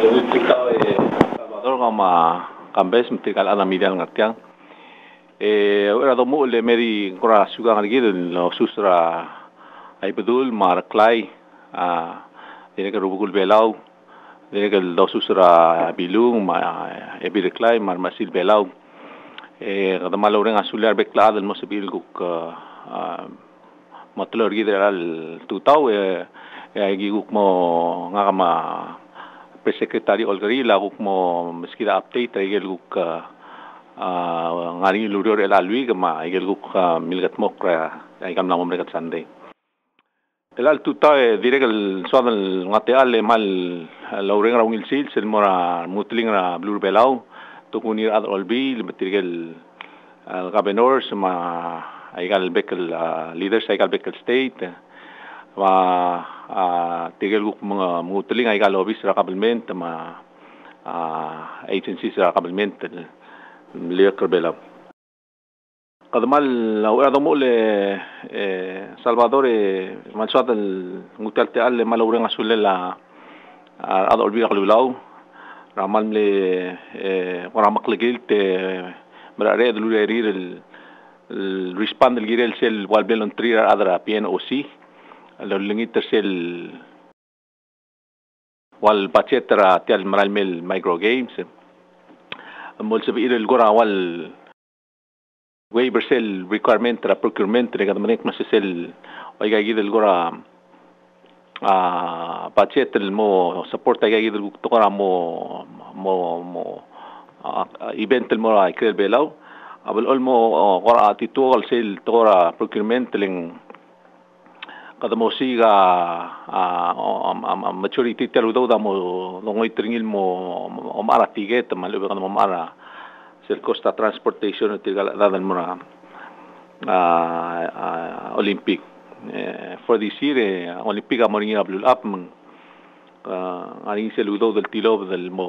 Ikaw Salvador nga kambes mitikal ana midang ngatiang. Ora do mo le meri kora suga ngigid no susra ay bedul marklay dine ka rubugul belaw dine ka do susra bilung ebirklay masil belaw kada malo ring asular bekla dal mo sabil guk matlor gid al tutaw giguk mo nga kama Secretary Olgari laguk mo meskida update ay guk ngari lurior elalui kama ay guk milgat mokra ay kam namo mereka Sunday elal tuta direk soal ngate ale mal laureng raungil sil sel mora mutling ra blur belaw tukuni ad olbi libetirgel governor sama ay gal bekel leaders ay gal bekel state tigel guk mga mutuling ay galobis ra kabelment ma agencies ra kabelment liya kerbela kadmal awra mo le Salvador mansat ngutal te al malawrang asulela ad olbi kalulaw ramal le ora maklegil te mara dulu rir el respond el girel sel walbelon trir adra PNOC lingit sel wal bachetra tial maralmel micro games mol sabi el gora wal waiver sel requirement tra procurement re kadmanek mas sel ay gagid el gora bachetel mo support ay gagid el gora mo event el mo ay krel belaw abel olmo gora titual sel tora procurement ling kada mo siga maturity telu daw mo ngoy tringil mo mara tiget malubi kada mo mara sel costa transportation tigal dadan mo na Olympic for this year Olympic amoring ablul up ani sel udo del tilo del mo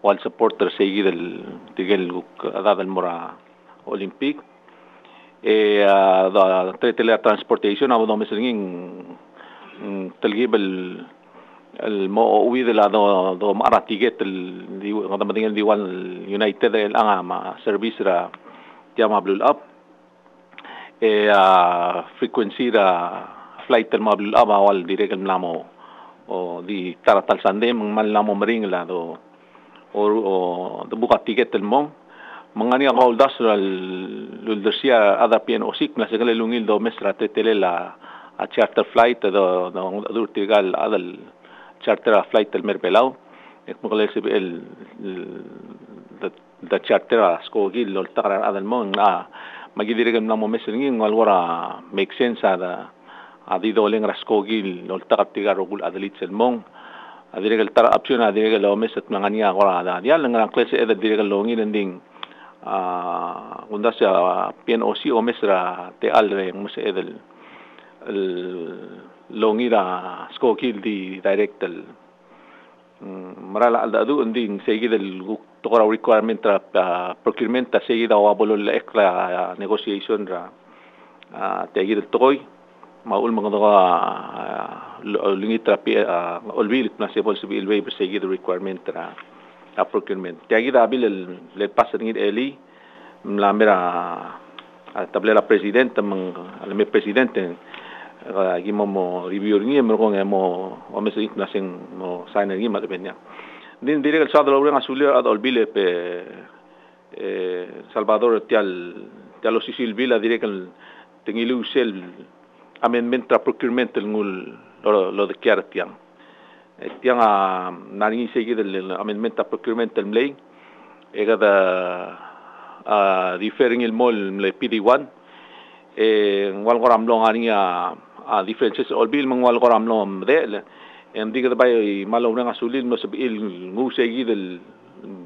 wal supporter segi del tigal dadan mo Olympic da tretela transportation abo do mesingin talgib el mo uwi de la do mara tiget el kada madingan diwan United el anga service ra tiama blul up frequency ra flight el mablul up awal direct el namo o di taratal sande mal namo mering la do o buka tiget el mo mangani ako das luldersia ada PNOC na segala lungil do mesra tetelela a charter flight do tigal adal charter flight el merbelaw ek mogale el da charter skogil lol takara adal mo magidirigam na mo mesringin walwara make sense ada adi doleng raskogil lol takap tigar rogul adalit selmong adiregal tar option adiregal lo meset mangani ako ada dia lengan klase eda diregal longin ending unda sa PNOC o mesra te alre mas edel longira skokil di direct el marala aldadu ending seguid el tokora requirement tra procurement ta seguida o abolol extra negotiation ra tegid el toy maul mga lingitra olbil na se possible way seguid requirement tra procurement tegid abil le passer ngid eli mlamera tablela presidente alme presidente gimo mo review ngi mo mo o mesik nasing mo sign ngi malbenya din direk sa dalo nga sulia ad olbile pe Salvador tialo Sisil Villa direk tingilu sel amendment tra procurement ngul lo de kiartiang tiang nani segi del amendment tra procurement el mlay egada differing il mol le PD1 wal goram long ania differences olbil mangwal goram long de diga bay malaw nga sulil mo sabil ngu segi del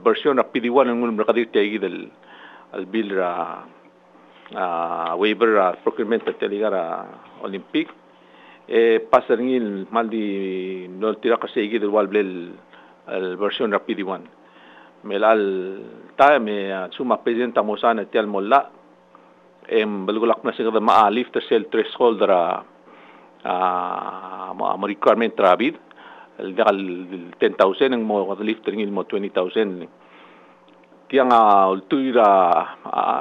version of PD1 ngul merkadir tegi del al bill ra waiver procurement teligara Olympic pasarngil maldi no tira ka segi del wal blel al version of PD1 melal time suma presenta mo sana tial molla balgulak na sigada maalif ta sel threshold ra requirement rabid el 10,000 ang mo lift ring mo 20,000 tiang ultuira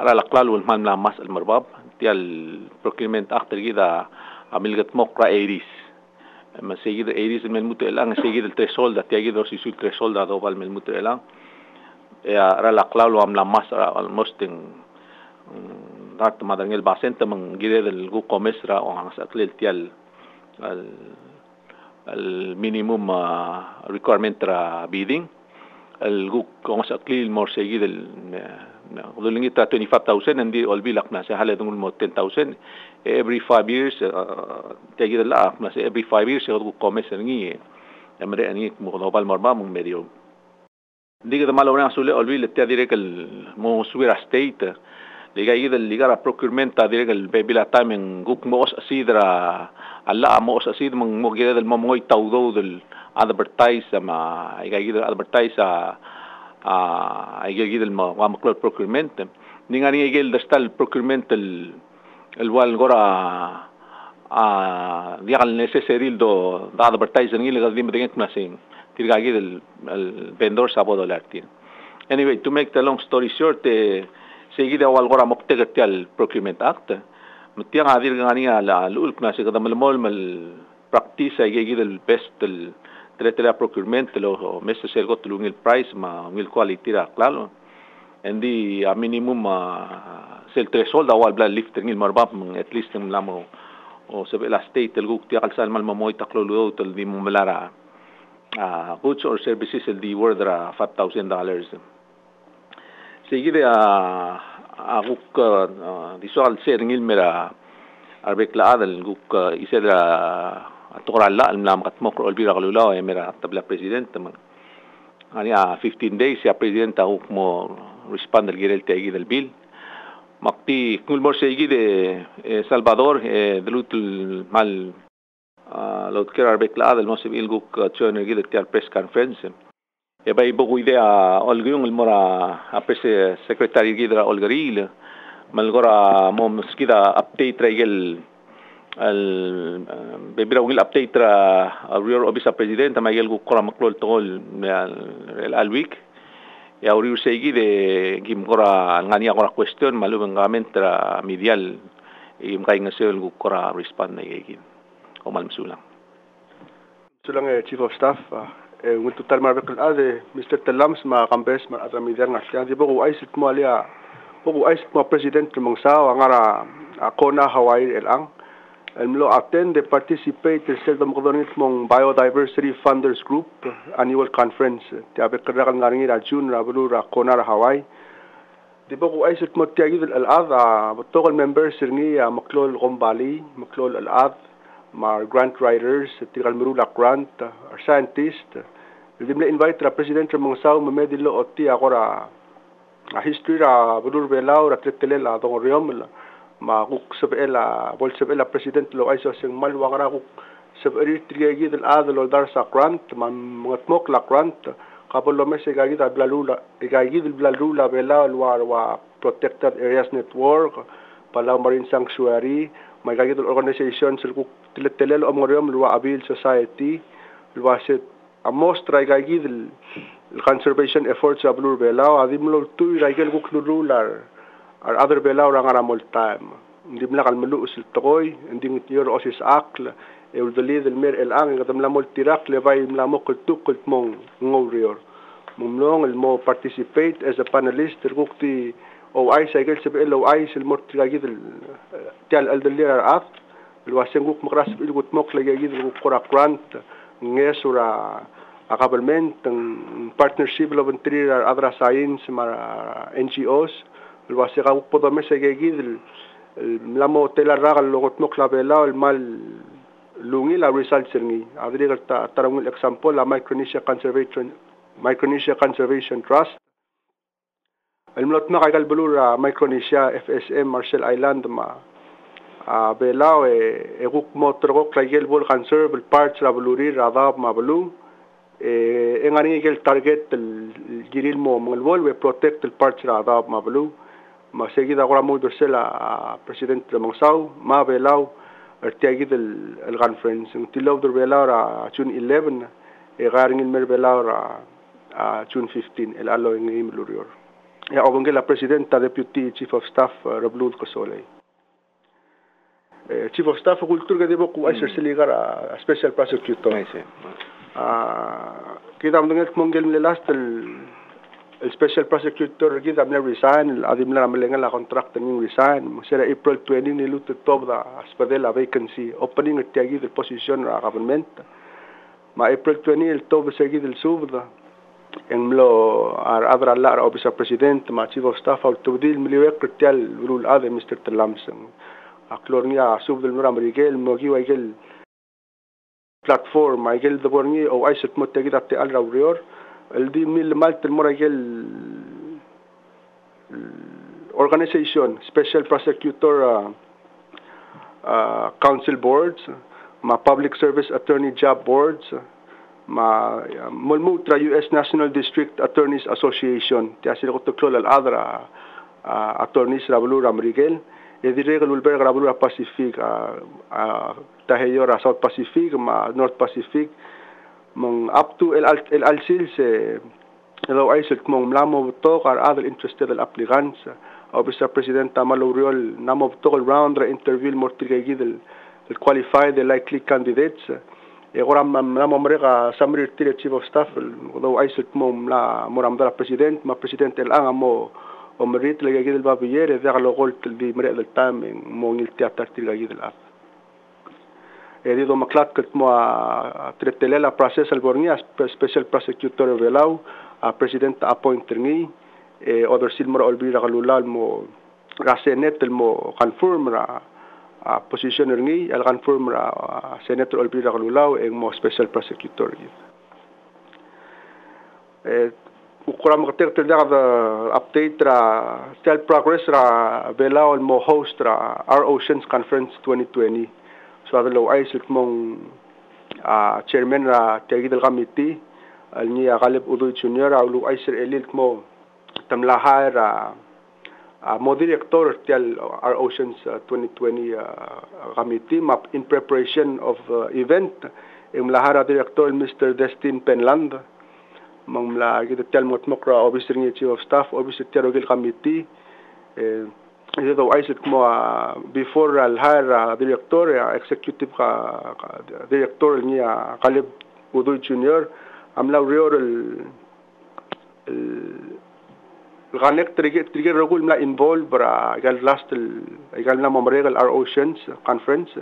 ralaklal wal man la mas al marbab tial procurement act gida amilgat mokra eris mas seguida eris mel mutelang seguida el threshold tiagida si sul threshold do val mel mutelang ralaklal wam la mas almost rat madangel basenta mang gide del gu comesra o ang saklil tial al minimum requirement ra bidding el gu kung sa clear more seguid el duling ita 25,000 hindi olbilak na sa haladong mo 10,000 every 5 years tagi la na sa every 5 years gu commerce ngi amre ani mo global marba mo medio hindi ka malo na sule olbil te direct el mo subir a state liga ligar a procurement ta direct el bebila time gu mo asidra alla mo asid mo gida del mo moy tawdo del advertise ma igagid advertise igagid el ma procurement ninga ni igel destal procurement el wal gora dial necessary do advertise ni le gadim dengan masing tirgagid el vendor sabo dollar tin anyway to make the long story short seguida wal gora moktegat el procurement act mutiang adir ngani ala lul na se kadam mol mal practice igagid el best el tele procurement lo meses ergot lungil price ma ngil quality ra claro endi a minimum sel threshold awal bla lifter ngil marbab at least lamo o se la state el guk ti alsal mal moy taklo lo tel di mumelara goods or services el di worth ra $5,000 seguide a guk di so al ser ngil mera arbekla adal guk isedra atoral la nam katmok olbira kalulaw mera tabla president man ani 15 days ya president huk mo respond el girel tegi del bill makti kul mor segi de Salvador delutul mal lot kera bekla del mo civil guk chone gide tial press conference e bay bogu idea olgyung el mora a press secretary gidra olgaril malgora mo skida update regel al bebira ungil update ra real office president mayel gu kora maklol tol al week ya uriu segi de gim kora ngania kora question malubang gamen tra medial im kay ngasel gu kora respond na yegin o malmsulang sulang chief of staff un total marbekal ade Mr. Telams ma kambes ma atra medial ngasya di bo ay sit mo alia bo ay sit mo president mong sa ngara akona Hawaii elang Elmlo attend the participate in Seldom Kodonit mong Biodiversity Funders Group annual conference. Tiabe karakan ngaringi ra June ra bulu ra Konar Hawaii. Di ba ko ay sut mo tiagid al-ad total members ni Maklol Gombali, Maklol al-ad, ma grant writers, tigal mirula grant, scientist. Di na invite ra president mong saw mamedilo oti ako ra history ra bulu belao ra tretelela tong riom ma kuk sabela bol sabela president lo ay so sing malwa ra kuk saberi triyagi del adlo dar sa grant man mok la grant kapolo me se gagi da blalula gagi del blalula bela wa protected areas network pala marine sanctuary may gagi del organization sul kuk tiletelelo amorium lo abil society lo set amos try gagi del conservation efforts sa blue bela adim lo tu gagi kuk lular ar other belaw ra ngara mol time hindi mla kal melu usil tokoy hindi ngitiyor osis akl e uldali del mer el ang gadam la mol tirak le bay mla mo kultuk mong ngorior mumlong el mo participate as a panelist rukti o ay sa igel sebe o ay sil mort tiragi del tial al del ar at el wasen guk makras il gut mok le gagi del qura grant ngesura akabalment ng partnership lo ventrir adra science mar NGOs el wasi ka po do mesa gigid la mo tela ragal logot mo klabela el mal lungi la results ni adri ta tarang example la Micronesia Conservation Trust el mlot na kagal bulura Micronesia FSM Marshall Island ma belao guk mo trogo klagel bol conserve el parts la buluri radab ma bulu engani gel target el giril mo el bol we protect el parts radab ma bulu ma seguida agora mo dorsela presidente de Mongsaw ma belao artiagid el conference tilaw der belao ra June 11 garing in Merbelaw June 15 el alo ng imlurior. Ya obangge la Presidenta Deputy Chief of Staff Rablud Kosolay. Chief of Staff Kultur ka dibo ku ay siligar Special Prosecutor. Kita mendengar monggel last el Special Prosecutor kita amna resign adim na malenga la contract ning resign sera April 20 ni luto top da spadela vacancy opening at tiagi the position ra government ma April 20 el top segi del subda en lo adra la officer president ma chief of staff au tubdil miliwek tial rule ade Mr. Telamsen aklornia subdel mura marigel mogi waigel platform maigel de borni o aiset motegi da te al raurior el di mil malt el moragel organization special prosecutor council boards ma public service attorney job boards ma mulmutra US National District Attorneys Association ti asir ko tuklol al adra attorneys rabulura Miguel e direga lulber rabulura Pacific taheyora South Pacific ma North Pacific mong up to el alsil se lo aiselt mong lamo to kar other interested el applicants officer president Maluriol namo to round interview mortigay del qualified the likely candidates e goram namo mrega summary chief of staff lo aiselt mong la moramda president ma president el angamo o merit le gagil babiere de lo gol di mre del time mong il teatro tigay del Edido maklat ket mo tretelela process al bornia special prosecutor velau president appointer ngi other silmor olbira kalulal mo rasenet mo confirm ra positioner ngi al confirm ra senator olbira kalulal mo special prosecutor ukuram katek da update ra tel progress ra velau mo host ra our oceans conference 2020 so adlo aiselt mong chairman ra tegi del committee al ni Galeb Udoy Junior aulu aiser elilt mo tamlahar mo director tel our oceans 2020 committee map in preparation of event imlahara director Mr. Destin Penland mangla gid tel motmokra officer ni chief of staff officer terogil committee Ito aiset mo before al hire director executive director niya Galeb Udoy Junior amla rior el ganek trigger rogul na involve para gal last gal na mamregal our oceans conference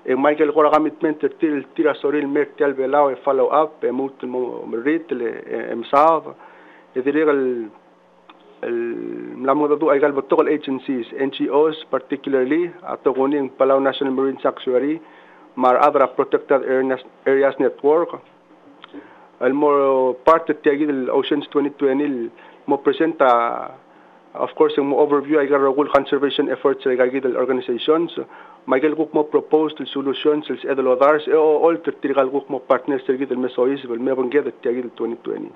e Michael ko commitment til tira soril mertel belao e follow up e mut mo merit le emsav e dirigal la modadu ay gal botol agencies NGOs particularly atogoning Palau National Marine Sanctuary mar other protected areas network al more part of the Oceans 2020 mo presenta of course mo overview ay gal conservation efforts ay gal organizations Michael Cook mo proposed solutions els edalodars all trigal Cook mo partners ay gal mesois vel me banged at 2020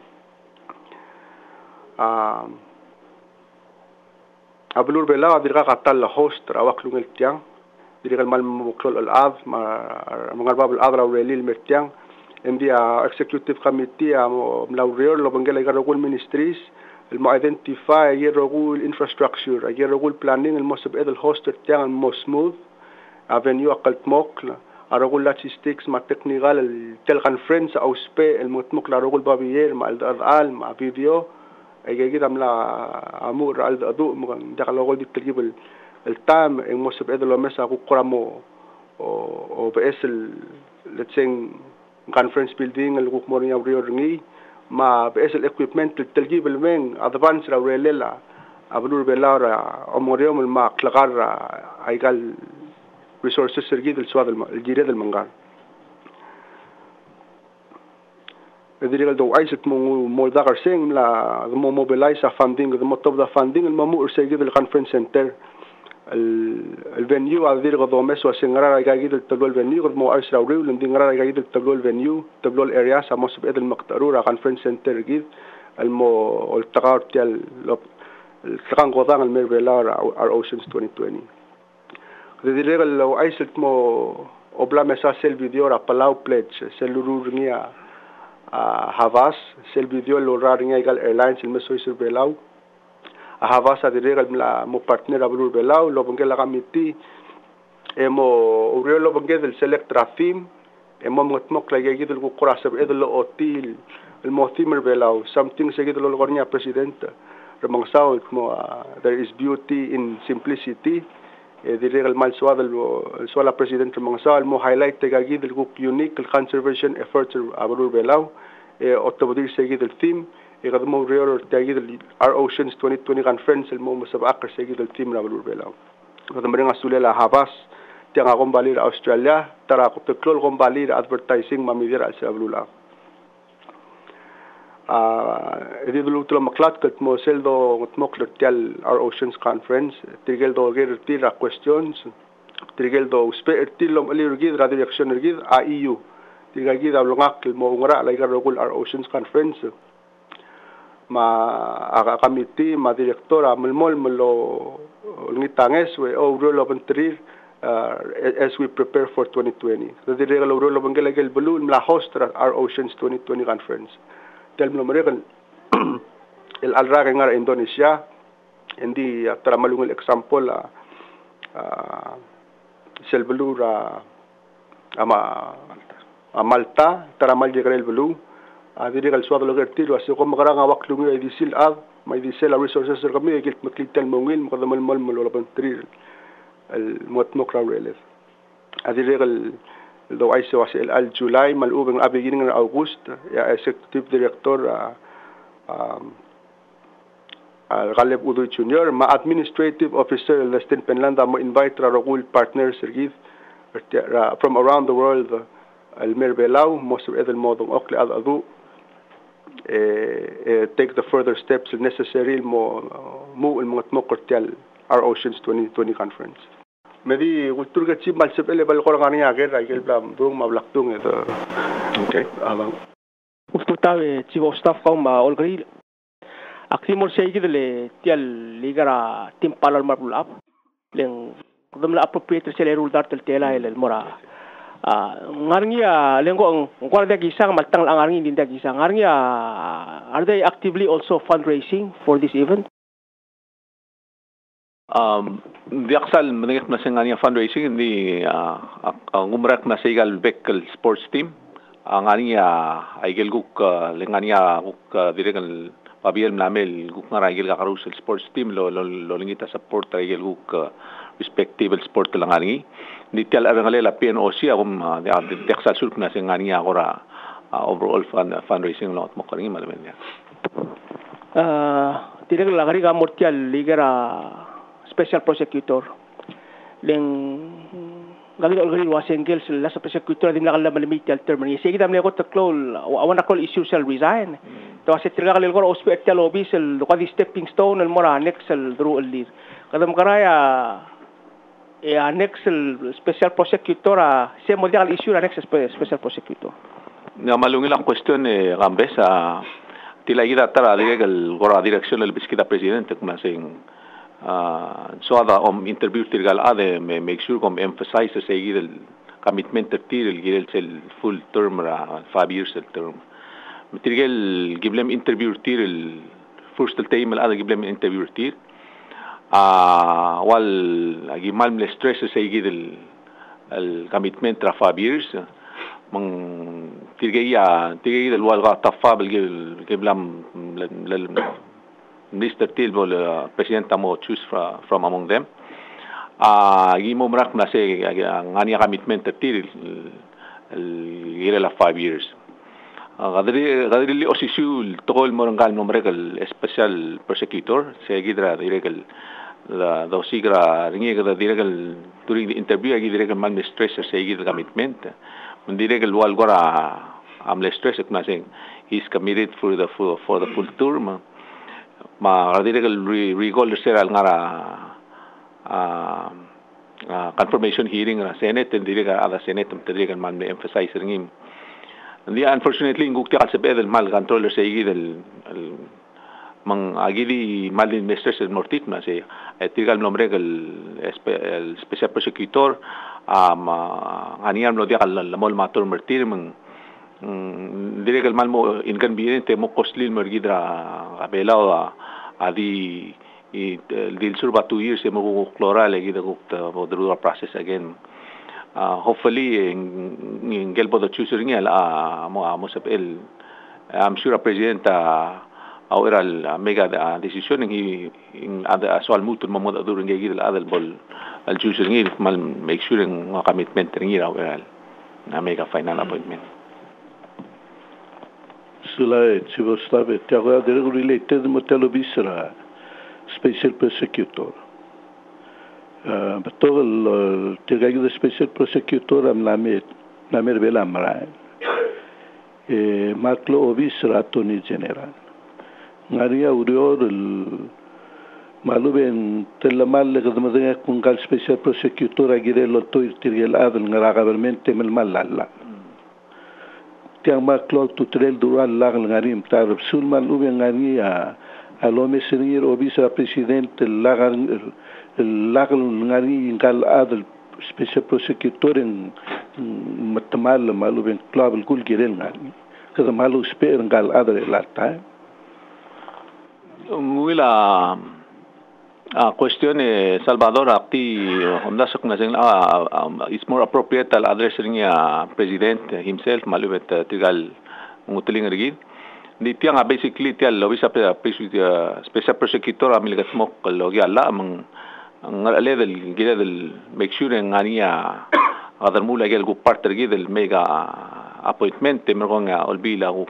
Abulur bela dirga katal la host rawak lungel tiang dirga mal muklol al av mangarbab al adra relil mertiang MD executive committee mo mlaurior lo bangela garogul ministries el mo identify yerogul infrastructure yerogul planning el mosab edel host tiang mo smooth avenue akalt mokla arogul logistics ma technical el tel conference au spe el motmok la rogul babier ma al ma video ay gigit amla amur al adu mo dakalogol dit tribal el tam en mosab edelo mesa ku kuramo o bsl let's say conference building el ku mornya riorngi ma bsl equipment telgibel men advance ra relela abulur belara omorium el ma klagar ay gal resources sergid el swad el jired el mangal Dirigal do aiset mo dagar sing la mo mobilize funding the most of the funding el mo ursegido el conference center el venue al dirgo do meso singra ay gagid el tablo venue mo aisra uriu lindingra ay gagid el tablo venue tablo area sa mos bed el maqtarura conference center gid el mo el tagar tial el tran godan el mervelar our oceans 2020 dirigal lo aiset mo obla mesa sel video ra Palau pledge selururnia Havas sel video lora ringa igal airlines ilme soisir belau Havas adiregal mla mo partner abulur belau lo bangela kamiti emo ureo lo bangel select trafim emo motmok lagi gidul ku qurasab edlo otil el motimer belau something segidlo lo gornya president remang sao mo there is beauty in simplicity diregal mal suada suala president remang sao mo highlight tegagid el ku unique el conservation efforts abulur belau otobodir segid el theme قد مو ريور تاجيد our oceans 2020 conference المو مسابقة سيجد التيم نابلور بلاو قد مرينا سولة هافاس تيجا قنبالير أستراليا ترى قد كل قنبالير advertising ما ميدير أسابلولا إذا دلو تلا مقلات كت موسل دو مقلر تيال our oceans conference تيجل دو غير تيرا questions تيجل دو سبير تيلهم اللي رجيد رادي رياكشن رجيد EU تيجا جيد أبلغاك الموضوع لا يقدر our oceans conference ma committee ma directora mulmol mulo ngitanges we overall of entry as we prepare for 2020 the regular overall of ngelagel balloon la host our oceans 2020 conference tel mo merekan el alraga ngar Indonesia indi tra malungel example sel balura ama Malta tra mal jegrel balloon adiregal suado lo gertiro así como gran awak lungi disil may disel resources kami gilt maklital mongil mukadamal mal lo pantrir el motmok rawrelef adiregal do ay so el al July malubeng beginning ng August ya executive director al Galeb Udoy Junior ma administrative officer Western Penlanda mo invite ragul partners sergid from around the world el merbelau most of el modong okle adu take the further steps necessary mo motmokortial our oceans 2020 conference medi kultur ga chip mal sepele bal korang ani ager agel blam dong mablaktung ito okay abang ustutawe chief of staff kaum ma olgri aksimor seigidele tial ligara tim palal marbul up leng kudamla appropriate sele rule dartel tela el mora ngarngia lengko ngwarda gisang maltang angarngi dinda gisang ngarngia are they actively also fundraising for this event di aksal meningit na singania fundraising di ngumrak na sigal vehicle sports team ngania aigel guk lengania guk direkal pabiel namel guk ngara aigel ka carousel sports team lo lingita support aigel guk respectable sport langangi di tial arangalela PNOC akum di teksal sulk na singania agora overall fundraising lot mo karingi malamen ya direkal lagari ga mortial ligera special prosecutor leng gagawin already wasengel sila sa prosecutor din nakala malimit al term ni sige dam lego taklol awan nakol issue shall resign to sa triga kalil ko ospek tel lobby sel ko di stepping stone el mora next sel dru el lir kadam karaya next special prosecutor se model issue next special prosecutor na malungil ang question Rambes tila ida tara legal gora direction el biskita presidente kuma sing so ada interview tirgal ade make sure kom emphasize sa el commitment tiril gilel sel full term 5 years term tirgal giblem interview tiril first time ade giblem interview tir wal agimal mle stress sa el commitment tra 5 years mang tirgaya del wal ga tafab giblam Mr. Tilbol, President mo choose from among them. Gimo mrak na se ngania commitment til la 5 years. Gadri osisul tol morangal nomregal special prosecutor se gidra diregal la dosigra ringiga diregal during the interview diregal man stress se gidra commitment. Diregal wal gora amle stress na sing he's committed for the full term. Ma diregal recall seral ngara confirmation hearing na Senate and diregal ada Senate diregal man me emphasize ringim and unfortunately nguk ti kalsep edel mal controller sa igi del mang agili mal investor sa mortit na se diregal nombre el special prosecutor ganiam lo dia kal mol matur mertir mang Direk mal mo inconveniente mo costly mergidra kabela adi dil surba 2 years mo ko chloral gida ko the process again. Hopefully in gelbo the chooser ngel mo sa el I'm sure president awral mega decision in ada aswal mutul mo da durung gida adal bol al chooser ngil mal make sure ng commitment ngira awral na mega final appointment. Sula Chief of Staff tiago related mo telebisra special prosecutor. Betul tiga special prosecutor am namer bela mara. Maklo obisra attorney general. Ngaria urior maluben telamal kadamadenga kungal special prosecutor agire lotto irtirgel adal ngaragalmente melmalalla. Tiang maklo tutrel dural lagal ngarim tarab sulman uben ngania alome senir obisa presidente lagal ngani ngal adal special prosecutor en matmal maluben klabel kul girel ngani kada malu sper ngal adal lata Ngula question Salvador akti humdasak na sing is more appropriate al address niya president himself malubet tigal ngutuling rigid di tiang basically tial lobisa special prosecutor amilgat mo logi alla amang level gila del make sure ngania adar mula gel gu part rigid del mega appointment mergonga olbila gu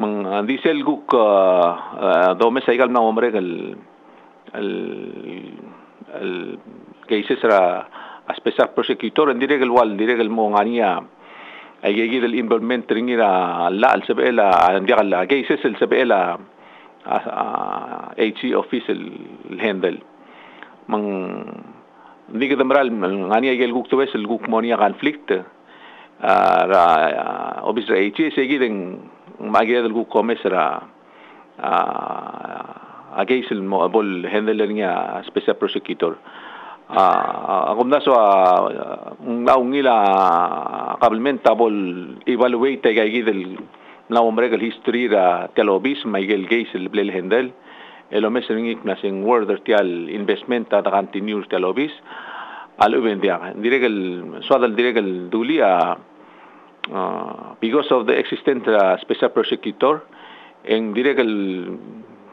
mang diesel gu do mesaigal na omregal el cases ra a special prosecutor en direct mo ngania ay gigid el involvement ringira la al sabela ndigal cases el sabela HC office el handle mang ndiga damral ngania gel guk tobes el guk monia conflict ra obisra HC segiden magid el guk komesra against el bol handler niya special prosecutor akom na so ngila kabelmenta bol evaluate kay gidel na umregal history ra telobis Miguel Gates el blel handle elo mesring na sing word tial investment ta continue telobis al ubendia diregal swadal diregal dulia because of the existent special prosecutor en diregal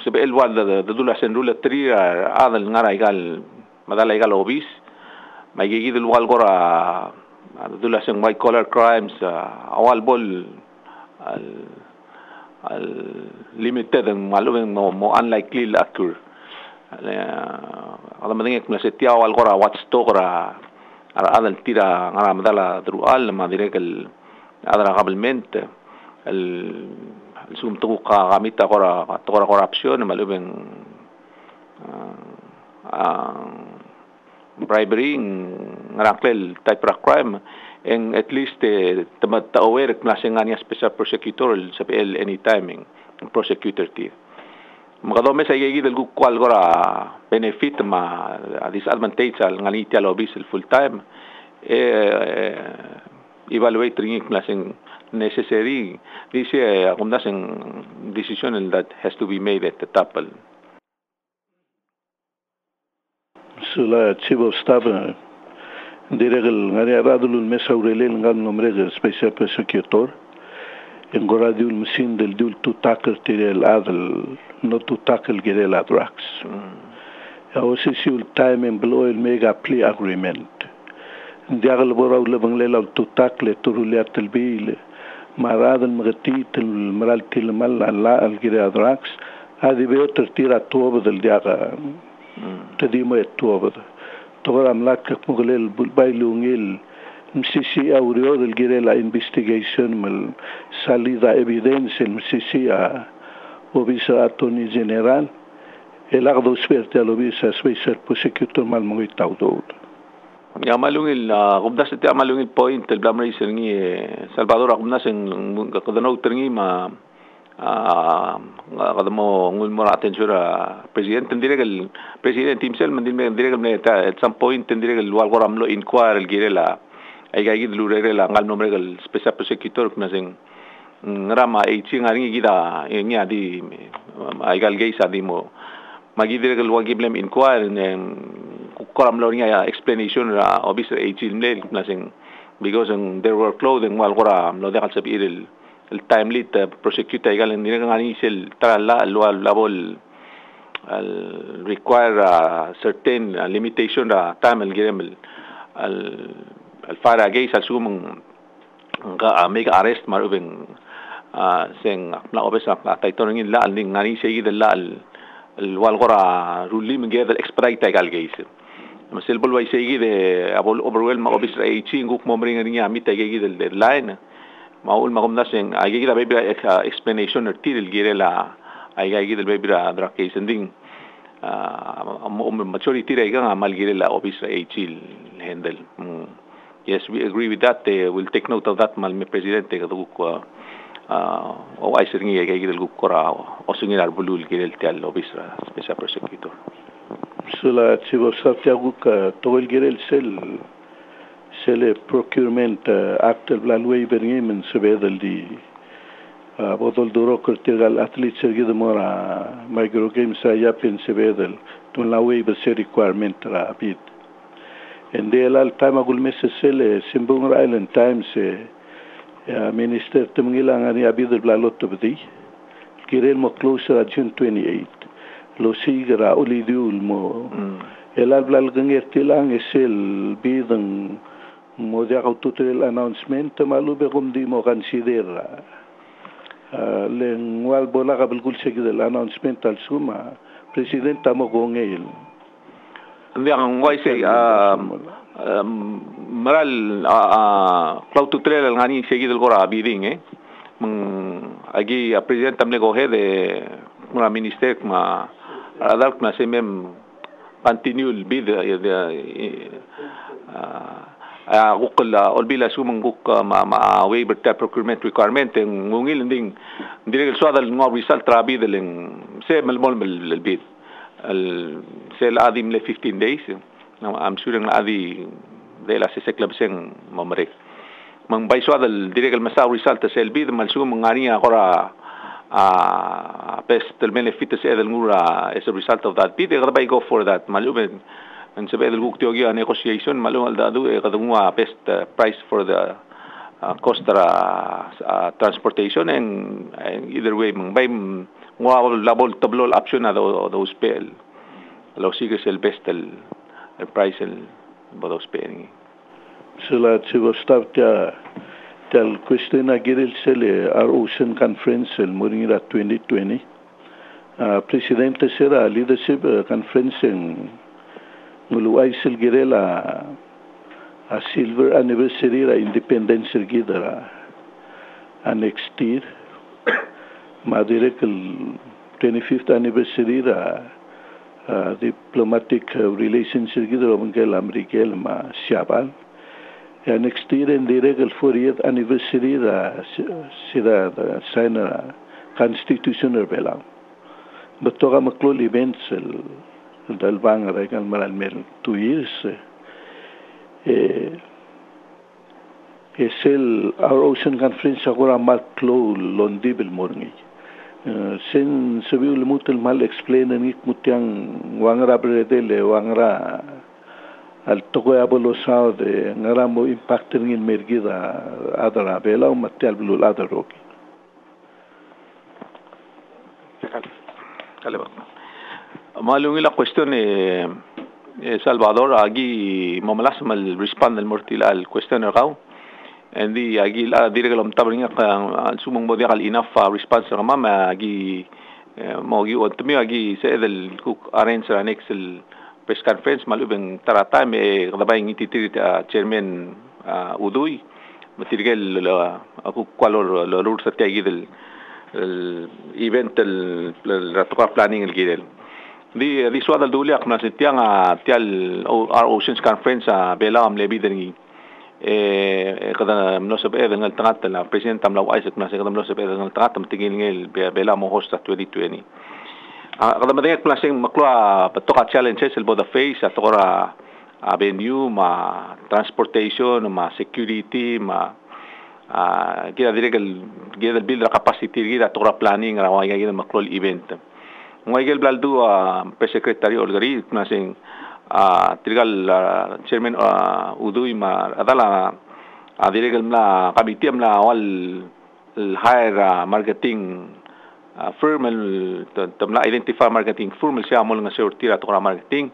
sebe el wal da dula senrula tri adal ngara igal madala igal obis magigid el wal gora dula sen white collar crimes awal bol al limited and maluben mo unlikely occur ala madengek na setia awal gora watch tokra adal tira ngara madala drual ma diregal adara qabelmente el sum tuka kamita kora corruption malubeng bribery ngaraklel type of crime and at least tamat aware klase nga niya special prosecutor sa PL anytime prosecutor ti makadome sa igigid el kukwal gora benefit ma disadvantage al nga ni tialobis el full time evaluate ring klase necessary this decision that has to be made at the top. Sula Chief of Staff diregal ngari aradul mesaurelel ngal nomrega special prosecutor en goradiul mesin del dul tu tackle tirel adal no tu tackle girel adrax ya osisiul time en blow el mega plea agreement diagal boraw lebang lelaw tu tackle turuliat el bil marad المغتيت المرال تلمال لا الجري أدراكس هذه بيوتر تيرا توبة الدياغا تديمو التوبة تغرى ملاك مغلل بايلونيل مسيسي أوريور الجري لا investigation مال salida evidence المسيسي وبيسا أتوني جنرال الأغضو سبيرتي ألوبيسا سبيسر بوسيكيوتور مال مغيت تاودود Ya malungil gubdas ti malungil point el blamray sengi Salvador gubnas en kadano terngi ma kadamo ngul mora atensura president direct el president himself mandil me direct at some point direct el walgoramlo inquire el girela ay gagid lurere la ngal nomre gal special prosecutor na sing rama ay chi ngaring gida nya di ay gal gay sa di mo magidire gal wagi blem inquire koram lo niya explanation ra officer ay chi na sing because their workload and wal gora lo de kalsab il timely prosecutor ay gal ni ngani sel tala labol require certain limitation time al girem al fara gay sa sumong make arrest marubing sing na obesa tayton ngin la ning ngani sey la al walgora ruli min geda expedite gal gay masil bolway sey de abol overwhelm obesa ay chinguk momring niya mit ay gay deadline maul magumna sing ay gay baby explanation or tiril girela ay gay del baby dra case ending maturity ray nga malgire la office ay chill handle. Yes, we agree with that. We'll take note of that mal me presidente kadu ko o ay sir ngi ay gidel ko ra o singilar bulul gidel tial office special prosecutor. Sula chivo Santiago ka tol gidel sel procurement act la loi bernimen sebedel di botol duro kurtigal athlete sergid mora micro games ya pensebedel tun la way be requirement rapid and the al time agul mesel simbung island times minister tumngilang ani abidul blalot bdi kirel mo closer at June 28 lo sigra ulidiul mo elal blal ganger tilang esel bidang mo dia tutorial announcement malube kum di mo consider len wal bola kabel kul segi del announcement al suma president tamo gongel ang why say maral cloud tutorial ngani segi del gora bidding agi president tamle go he de mura minister ma adal na semem continue bid gukol olbila sumang guk ma waiver procurement requirement ng ngungil nding direk swadal ngo result trabi deleng se malmol el bid el sel adim le 15 days I'm sure ng adi de la se club seng mamrek mang bay swadal direk el masa result sel bid mal sumang ngani akora best el benefit se del ngura as a result of that bid they go for that maluben and sabi del guk tiogi a negotiation malung aldadu kadungwa best price for the cost transportation and either way bay ngwa labol tablol option na those pay lo sigue el best el price el those pay sila chivo staff tal question agiril sele our ocean conference el moringira 2020 presidente sera leadership conference Muluay silgirela a silver anniversary ra independence sergidara a next year madirek 25th anniversary ra diplomatic relations sergidara mangel amerikel ma siabal ya next year and direk 40th anniversary ra sira sign constitutional belang betoga maklol events dal bang regal maral mel 2 years esel our ocean conference agora maklo londi bel morngi sen sabiul mutel mal explain ni mutyang wangra bredele wangra al togo abolo sao de ngara mo impact ngin mergida adara bela matel blul adaroki kaleba malungi la question Salvador agi mamalas mal respond al mortil al questioner raw and the agi la dirigam tabringa al sumong modi al enough response mama agi mogi otmi agi se del cook arrange an excel press conference malubeng tarata me gabay ngiti chairman uduy matirgel aku kwalor lor sa tiagi del event el ratoka planning el gidel di suada dulia kna setiang tial our oceans conference bela am lebi dengi kada no sabe dengan tangat na president tamlaw Isaac na kada no sabe dengan tangat tingil ngel bela mo host 2020 kada madeng klaseng maklo patoka challenges el boda face atora venue, ma transportation, ma security, ma kita direk build capacity kita tora planning rawa kita maklol event. Ngayon blaldu press secretary olgari nasing trigal chairman uduy ma adala direk na committee na wal hire marketing firm tamla identify marketing firm siya mo nga sortira tora marketing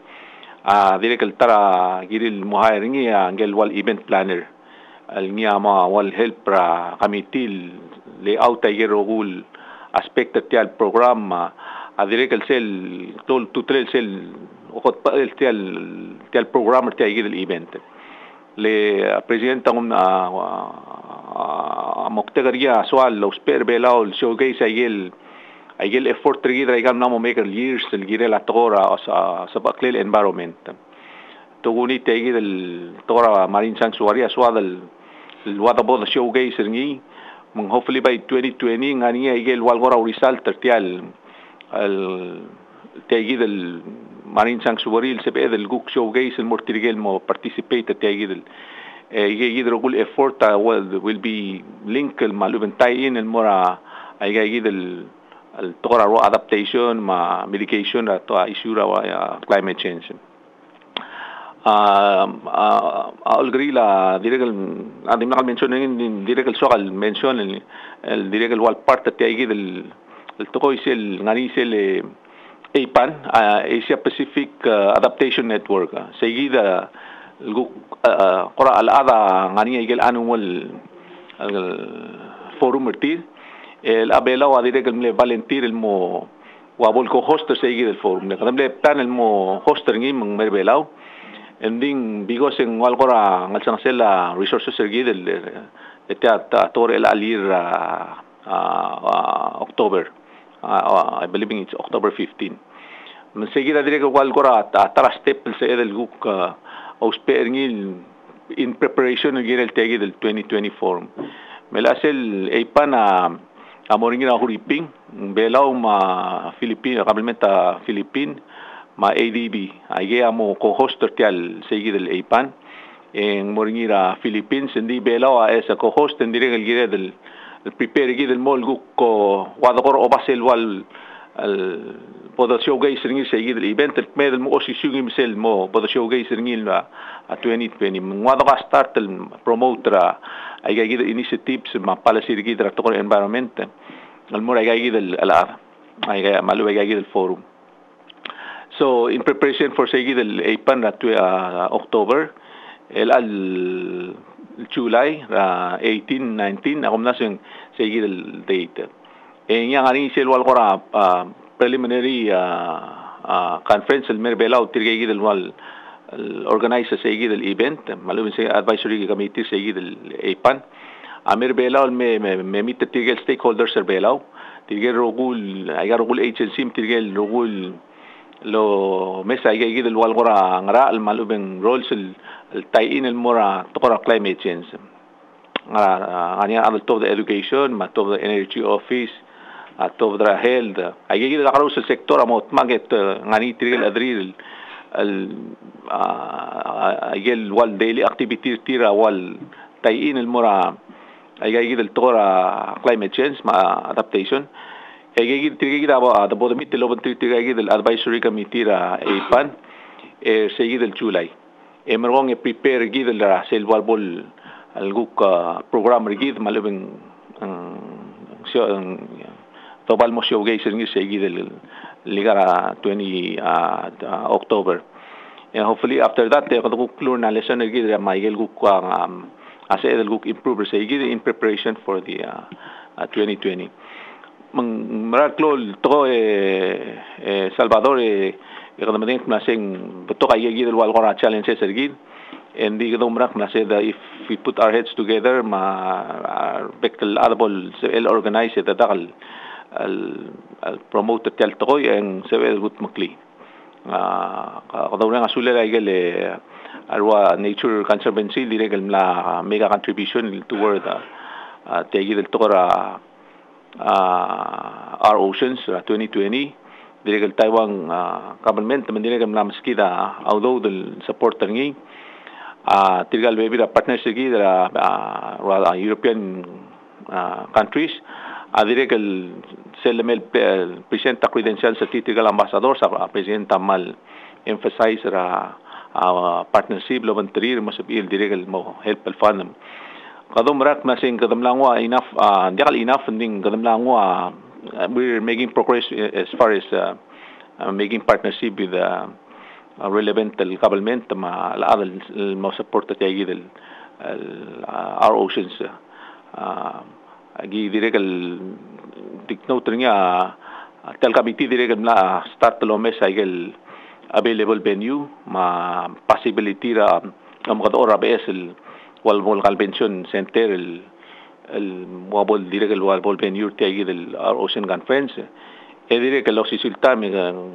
direk tara giril mo hiring angel wal event planner al niya ma wal help pra committee layout ay rogul aspect tial program direk sel tol tutrel sel okot pa tial program tial giril event le presidente ng moktegaria soal los perbelao showcase ayel effort trigger ay gam namo maker years el girel atora sa baklel environment tuguni tegi del tora marine sanctuary aswad el wada bod showcase ngi mong hopefully by 2020 ngani ayel walgora result tertial el tegi del marine sanctuary el sebe del guk showcase el mortirigel mo participate tegi del يقدر effort will be link المعلوماتين المرة يقدر التغير adaptation مع mitigation to issue climate change. أقول لا direct عندي نقل mention direct السؤال mention direct الوال part تيجي التقويس الغنيسة APAN Asia Pacific Adaptation Network سيجي قرأ الأذى غنية يجي الأنوال الفورم مرتين الأبيلا واديرك الملي فالنتير المو وابولكو هوستر سيجي الفورم لكن ملي بتان المو هوستر نجيم من مربيلاو اندين بيجوسن والقرأ غلسنا سيلا ريسورسز سيجي التور الألير أكتوبر I believe it's October 15 من سيجي ديرك والقرأ ترى ستيب سيد الجوك auspering in preparation ng tegi del 2020 forum. Melasel APAN amoring na huriping belaw ma Philippine kabelmenta Philippine ma ADB ay amo co-hoster tial segi del APAN en moringira Philippines hindi belaw as a co-host en direk el del prepare del molgu ko wador obasel wal podo showcase ringil sa igid event medal mo osisyung misel mo podo showcase ringil na 2020 ngwado ka start promoter ay gagid initiatives ma policy rigid ra to environment al mo ay gagid al ay malu ay gagid forum so in preparation for sa igid APAN na October al July 18 19 akom na sa igid date yang ani selwal kora preliminary conference el merbelaw tirgay del wal organize sa igid el event malum sa advisory committee sa igid el APAN merbelaw me meet tirgay stakeholders serbelaw tirgay rogul ay rogul agency tirgay rogul lo mesa ay igid el wal kora ngara al malum roles el tayin el mora tokora climate change ani adult of the education mat of the energy office atau dra health ay gigil la karos sector amot maget ngani tiril adril ay gel wal daily activities tira wal tayin el mura ay gigil tora climate change ma adaptation ay gigil tirigil aba the bottom mit loban tirigil el advisory committee ra APAN seguid el July merong prepare gidel ra sel wal bol al guk program rigid malubeng tobal mo showcase ngi segi del ligara 20 October and hopefully after that ko klur na lesson ngi Michael guk ase del guk improve segi in preparation for the 2020 maraklo to Salvador economic nasing to kay del wal gora challenges sergid and the domrak na said if we put our heads together ma bekal adable el organize the dagal al promoter tel toy en sevel gut makli kadawna asulala igel arwa nature conservancy diregal la mega contribution toward tegi del tora our oceans 2020 dirigal Taiwan government mandirigal namskida although the support ngi tirgal baby da partnership gi da European countries dirigal selemel presenta credentials sa tirgal ambassador sa presidenta mal emphasize partnership lo bantrir masabil dirigal mo help al fund kadom rak masing kadam langwa enough diakal enough funding kadam langwa we're making progress as far as making partnership with relevant government ma al mo support tayo our oceans agi dirigal diknote nga tel committee dirigal na start lo mes ay available venue ma possibility ra mga ora bes Walbol Convention Center el wabol dirigal walbol venue tayo our ocean conference dire que los resultados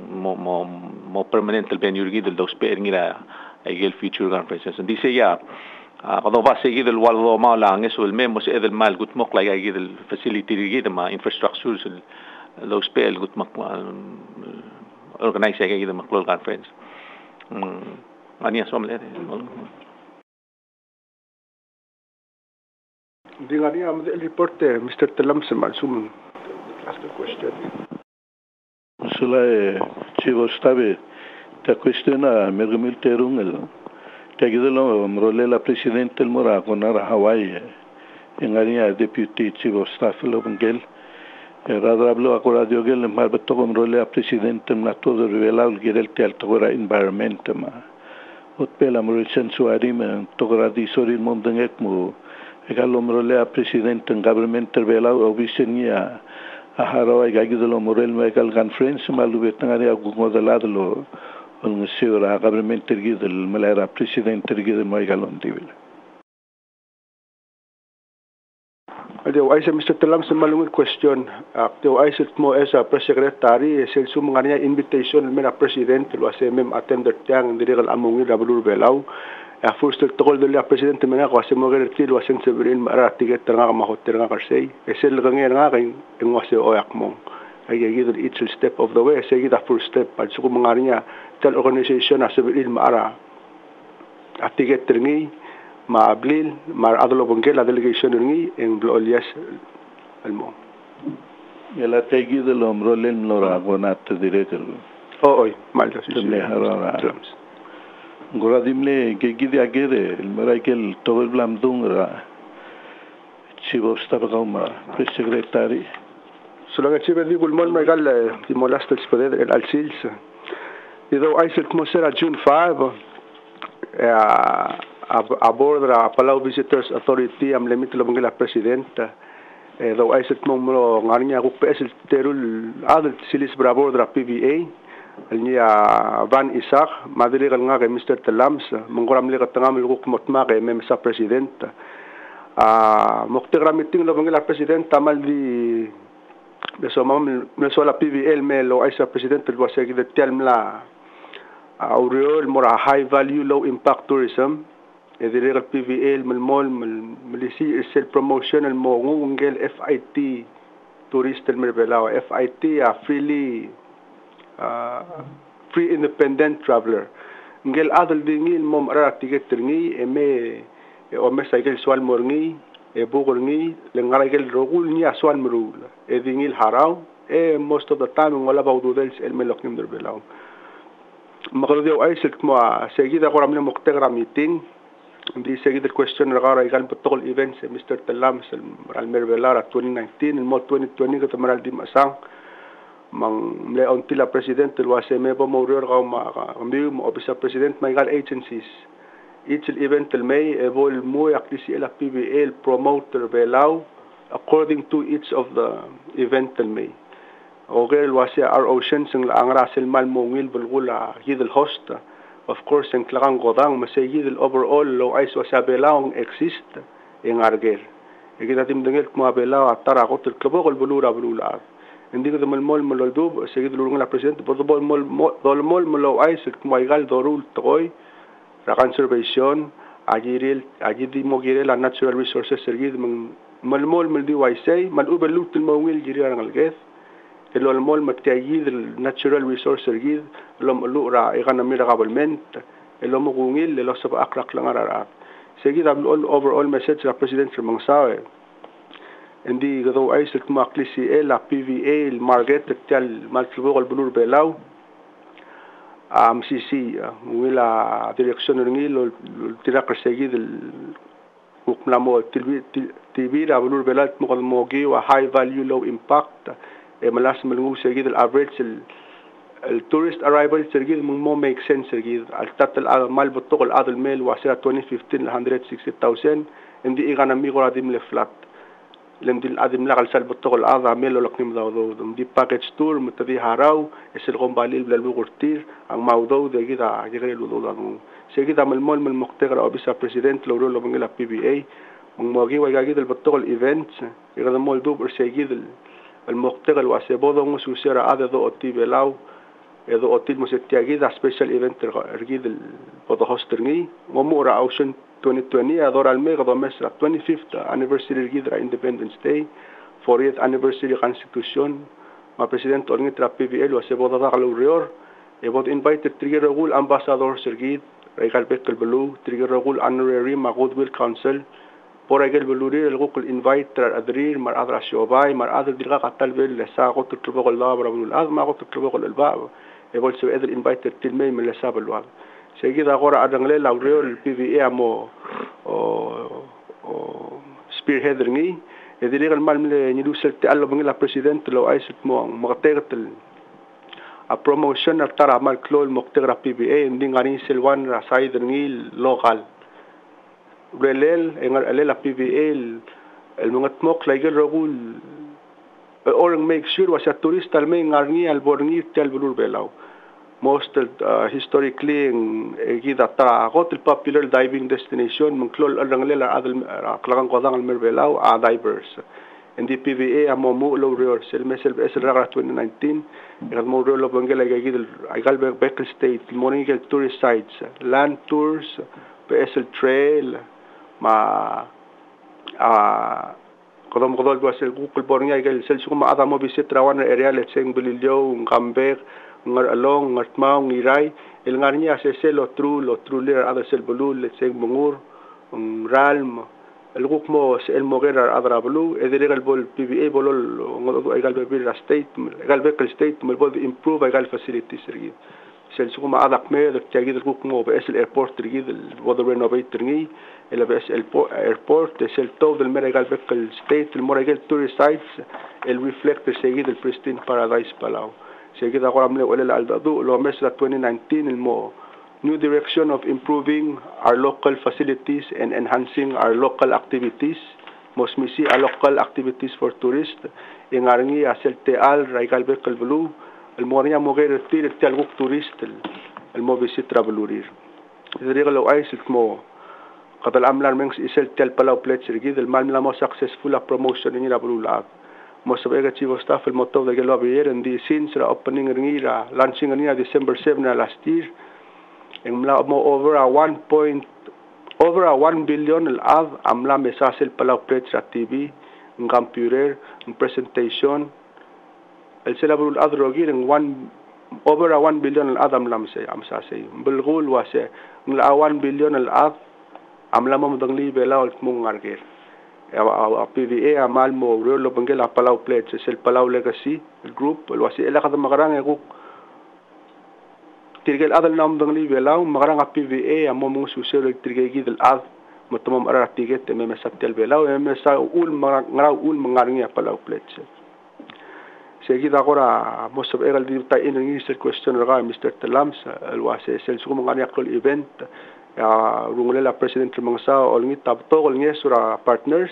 mo permanente el venue gidel dos per ngira ay future conferences dice ya kada va seguir el waldo ma lang eso el memo se el mal gut mok lay gidel facility gidel ma infrastructure los per gut mok organize ay gidel ma conference ania somle Dingani el reporte Mr. Telam se mansum ask a question. Sula Chief of Staff ta questiona mergumil terungel tagidelo mrole la presidente el mora conara Hawaii en área deputy Chief of Staff lo bengel radrablo akoradio gel marbeto mrole la presidente na todo revelado gerel tel togora environment ma hotpela mrole sensuari me togora di soril mondengek mo Egalo mrole a presidente en government revelado obisenia aharawa gagidolo morel megal conference malubet ngari agugodalado lo on sura government gidel malera presidente gidel megalon dibil Adio ay sa Mr. Telam sa malungit question adio ay sa mo as press secretary sel sumanganya invitation mena president lo asem attender tiang dirigal amungi dabulur belaw first tokol dole presidente mena ko asem mogel tilo asen seberin mara tiget nga ma hotel nga karsay esel gangen nga kay ngwase oyak mo ay gidel each step of the way say the first step pag suko mangarinya tel organization aseberin mara atiget ngi ma ablil mar adolo bongel la delegation ngi en blolias almo ela tegi de lomro len lora gonat direcel oy malda si harara goradimle gegidi agere el marakel togel blamdungra chivo staba como secretary Sulanga chive di gulmon magal di molasta spoder el alsils dido aiselt mosera June 5 aboard the Palau Visitors Authority am limit lo bangla presidenta do aiset momro ngarinya ku PSL terul adel silis brabo dra PVA alnya Van Isaac madiri gal nga Mr. Telams mongoram le katangam lu ku motma ke mem sa presidenta moktegra meeting lo bangla presidenta mal di so mam me so la PVL me lo aisa presidenta lo segi de telmla aureol mora high value low impact tourism ادري PVL مال مليسي السيل promotion الموغونجل FIT tourist المربلاو FIT freely free independent traveler ngel adal dingi mom ara ticket ngi eme o mesagel swal morngi e bugol ngi le ngaragel rogul ni aswal mrul e dingi haraw most of the time wala bawdudels el melok nim derbelaw magro ay selt mo seguida qoram le muqtagra meeting Di seguir el question regarding igal protocol events Mr. Telam al Mervelara 2019 el mod 2020 que tomaral di masang mang le ontila president el waseme bo morir ga ma mo officer president ma igal agencies each event el may evol mo yaktisi el PVL promoter belau according to each of the event el may ogel wasi our ocean sing la angra sel mal mongil bulgula hid el host of course en klagang godang masayid el overall lo ay wasabelaong exist en argel egida timdengel mo abela atara got el club gol bulura hindi ko mal mol molodub seguid lurung la president por bol mol lo ay mo igal dorul toy la conservation agidi mo girel la natural resources seguid mal mol di waisay mal ubel lut el mawil giran alges elo mol matiagid natural resource ergid lo ra economy government elo mo gungil elo sa akrak lang ara segid am overall message ra president Mangsaw hindi gado ay sa tumakli si la PVA el market tel maltlugo al bulur belaw MCC wila direction ngil tirak segid muknamo TV ra bulur belat mo mogi wa high value low impact malas malungu segid el average el tourist arrival segid mo make sense segid al total mal botol adal mail wa 2015 160,000 hindi economy ko adim le flat lendil adim la kalsal botol ada mail lo knim daw di package tour mutadi haraw esel qombalil bla lugurtir ang mawdaw de gida gigre lo do segid amal mol mal muqtagra obisa president lo lo bangila PBA mogi wa gagid el botol events igada mol do segid المقتغل واسبوضو مسوسيرا هذا ذو أتي بلاو ذو أتي مسيتياجيد special event رجيد البضو هوسترني ومورا أوشن 2020 هذا الميغ ذو مصر 25th anniversary رجيد را Independence Day 40th anniversary Constitution ما president أورنيت را PVL واسبوضو ذا غلو ريور يبود invited تريجر رغول ambassador سرجيد ريقال بيك البلو تريجر رغول honorary ما goodwill council Poragel belurir el gukul invite adrir mar adra shobay mar adr dilga qatal bel lesa qot tutlubo qol labra bul azma qot tutlubo qol albab ebol se edr invite tilmay min lesa bel wal seguida agora adangle la reo el PVA amo o spearhead ngi ediliga mal mle ni lusel te allo bangla president lo aisit mo magtegatel a promotion tara mal klol moktegra PVA ndingani selwan ra side ngi local relel engar alela PVA el mga tmok laigel rogul orang make sure wasa turista al may ngarni al borngi tel bulur belaw most historically gida tara got el popular diving destination mengklol alangalela adal klagang kodang al merbelaw a divers and the PVA amo mo lo rior sel mesel esel raga 2019 el mo lo bangela gidel igal Bekel State morning tourist sites land tours PSL trail ma kodom was el Google bornga igel sel suma adamo visit rawan area let's say bililyo ngambek ngar along ngatmaw ngiray el ngarnya se lo true le ada sel bulul let's say mungur ralm el gukmo el mogera adra bulu edel el bol PVA bolol ngodo igal be state igal Bekel State mel bod improve igal facilities sergi sel suma adak me de tagid el gukmo be el airport sergi el bod renovate sergi el airport es el todo del Meregal Bekel State el Moregal tourist sites el reflect seguid el pristine paradise Palau seguid agora mle wala al dadu lo mesra 2019 el mo new direction of improving our local facilities and enhancing our local activities most misi a local activities for tourists ingarngi asel teal Regal Bekel Blue el moria moger tir tel guk tourist el mo visit travelurir idriga lo aisit mo قد الأملار منكس إسل تل بلاو بلاتشر جيد المال ملا مو successful promotion نيرا بلولاد most of the chief of staff el motor de gelo abier and the since the opening ngira launching ngira December 7 last year en mla mo over a 1 billion el ad amla mesasel palaw pletcha TV un computer un presentation el celebrul ad rogir en over a 1 billion el ad amla amsase bilgul wase mla 1 billion el ad amla mo dangli bela ul mung arger a PVA amal mo lo bangela palaw pledge el palaw legacy el group el wasi ela kada magarang e guk tirgel adal nam dangli bela magarang a PVA amo mo susel tirgel gidel ad motomam ara tiget me mesatel bela me sa ul ngra ul mangarang palaw pledge seguida agora mo sob egal di ta in el question raga Mr. Telams el wasi el sum ngani akol event rungulela president Mangsaw olngi tabto olngi sura partners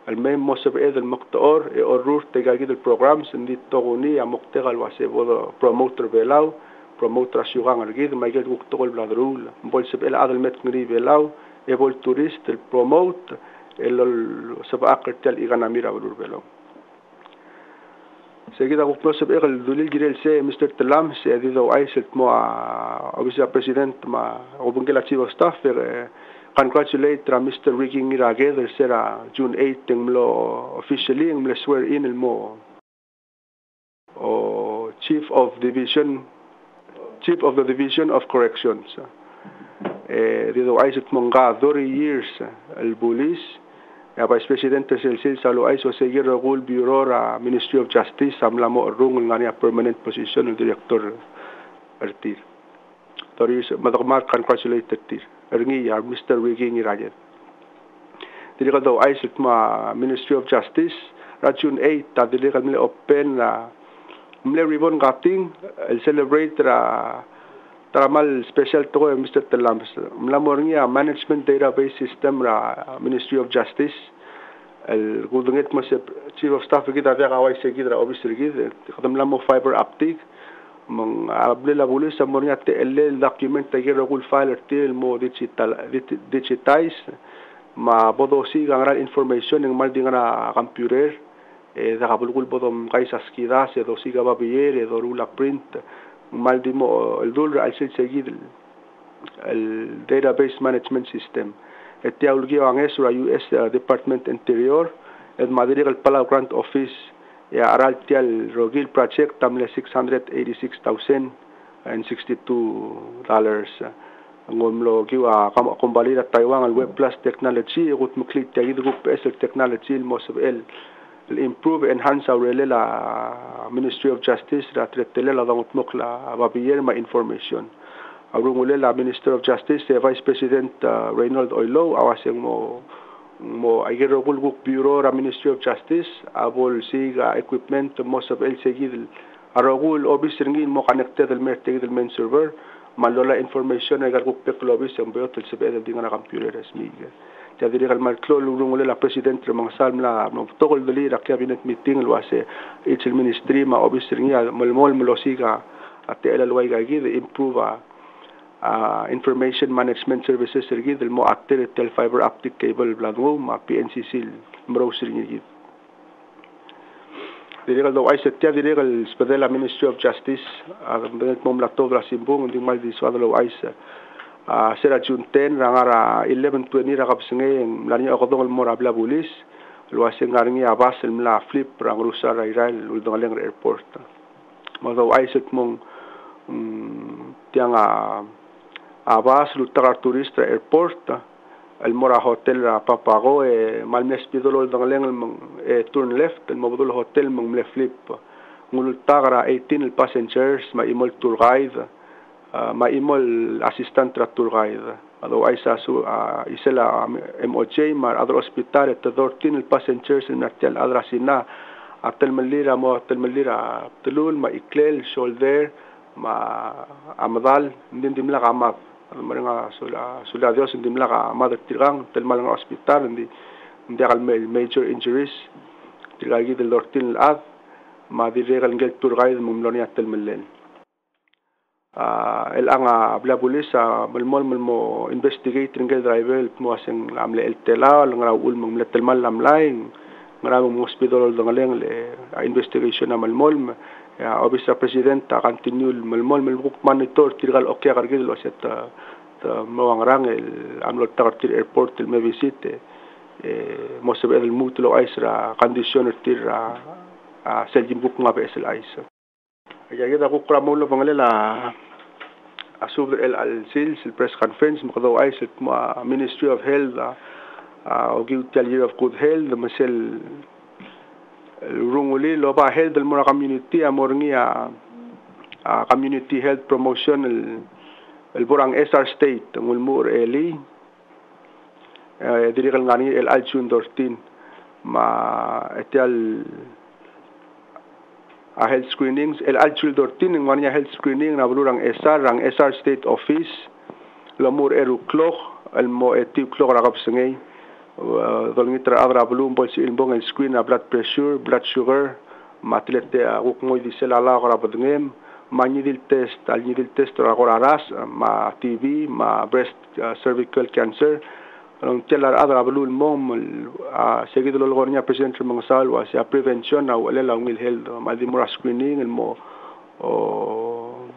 el mem mosab edel maqtor e orur tegagid el programs ndi toguni a maqtegal wase bodo promoter belaw promoter ashugang argid maigel guktol bladrul bol sab el adel met ngri belaw e bol tourist el promote el sabaq tel iganamira bulur belaw seguida guklo sab egal dulil girel se Mr. Telam se adido aiselt mo obviously president ma obungela chief of staff congratulate Mr. Ricky Ngirageder sera June 8 nglo officially nglo swear in el mo o Chief of the Division of Corrections. Dito ay sa mga 30 years al pulis, Vice President Selsil Salo ay so sige Rogul Bureau ra Ministry of Justice samla mo rung nga niya permanent position ng Director Artir. Tori madakmar congratulated tir. Erngi ya Mr. Wiggy ni Rajet. Dili ka daw ay sa Ministry of Justice ra June 8 ta dili ka nila open na mle ribbon cutting celebrate ra taramal special to Mr. Telams mlamor niya management database system ra Ministry of Justice el gudungit mo sa Chief of Staff kita via kaway sa kita officer kita kadam mo fiber optic mang able la bulis sa mo niya TL document tayo kul file til mo digitize ma bodosi gangra information ng mal dinga computer da kabulkul bodom kaisa skida se dosi ga babier dorula print mal dimo el dul al seguir el database management system este aulgi ang esura US Department Interior el Madrid el Palau Grant Office ya aral tial rogil project tamle $686,062 ngomlo giwa kumbalira Taiwan al Web Plus technology gut muklit tagid group SL technology mo sabel improve enhance our la Ministry of Justice la tretele la dangot mokla babiyer ma information arungule la Minister of Justice Vice President Reynold Oilo awaseng mo agero gulguk bureau ra Ministry of Justice abol siga equipment mo sabel segid arogul obis ringin mo connected el mer tegid el main server malola information ay gulguk peklobis ang beyot el sabel dinga na computer resmi jadi kalau malklo lulung oleh la president termangsal mela tokol dali ra cabinet meeting luase each ministry ma obisringia malmol melosiga atel alway gagi improve information management services sergi del mo atel tel fiber optic cable blanco ma PNCC mrosringi gid jadi kalau ay setia jadi kalau spedela Ministry of Justice benet mom la tobra simbong ding mal di swadalo ay sera June 10 rangara 11:20 rakap sengeng lani akotong morabla bulis luaseng ngaringi abas mla flip rang rusa rairal uldong aleng airport mo aiset mong tiang abas lutar turista airport el mora hotel papago malmes pidol uldong aleng turn left el mobudul hotel mong mle flip ngulutara 18 el passengers ma imol tour guide maimol assistant tour guide ado ay sa isela MOJ mar adro hospital at 13 el passengers in artel adrasina atel melira telul ma iklel shoulder ma amadal ndim la kamat maringa sula Dios ndim la kamat tirang tel malang hospital ndi al major injuries tiragi del 13 ad ma diregal ngel tour guide mumlonia tel melen el anga bla pulis malmol mo investigate ringel driver mo aseng amle el tela ngra ul mo letel mal lamlaing ngra mo hospital dongaleng le investigation malmol ya obisa president continue malmol melbuk monitor tirgal okya kargil lo set mo angrang el amlo tartir airport el me visite mo sebe el mutlo aisra condition tir seljim buk ngabe sel aisa ya kita ko kramulo pangalela asub el sales el press conference mo ay sa Ministry of Health o giutal year of good health masel runguli loba health del mora community amorngia community health promotion el borang SR state ngulmur eli dirikal ngani el June 13 ma etal health screenings el alchul 13 ng wanya health screening na bulurang SR state office lamur eru clock el mo eti clock rakap sengay dolngitra abra bulum bol si ilbong el screen na blood pressure blood sugar matlete uk moy di selala rakap dengem manidil test rakoraras ma TB ma breast cervical cancer ang telar adra bulul mom seguido lo gornya president mangsal wa sa prevention na wala lang health madi mura screening mo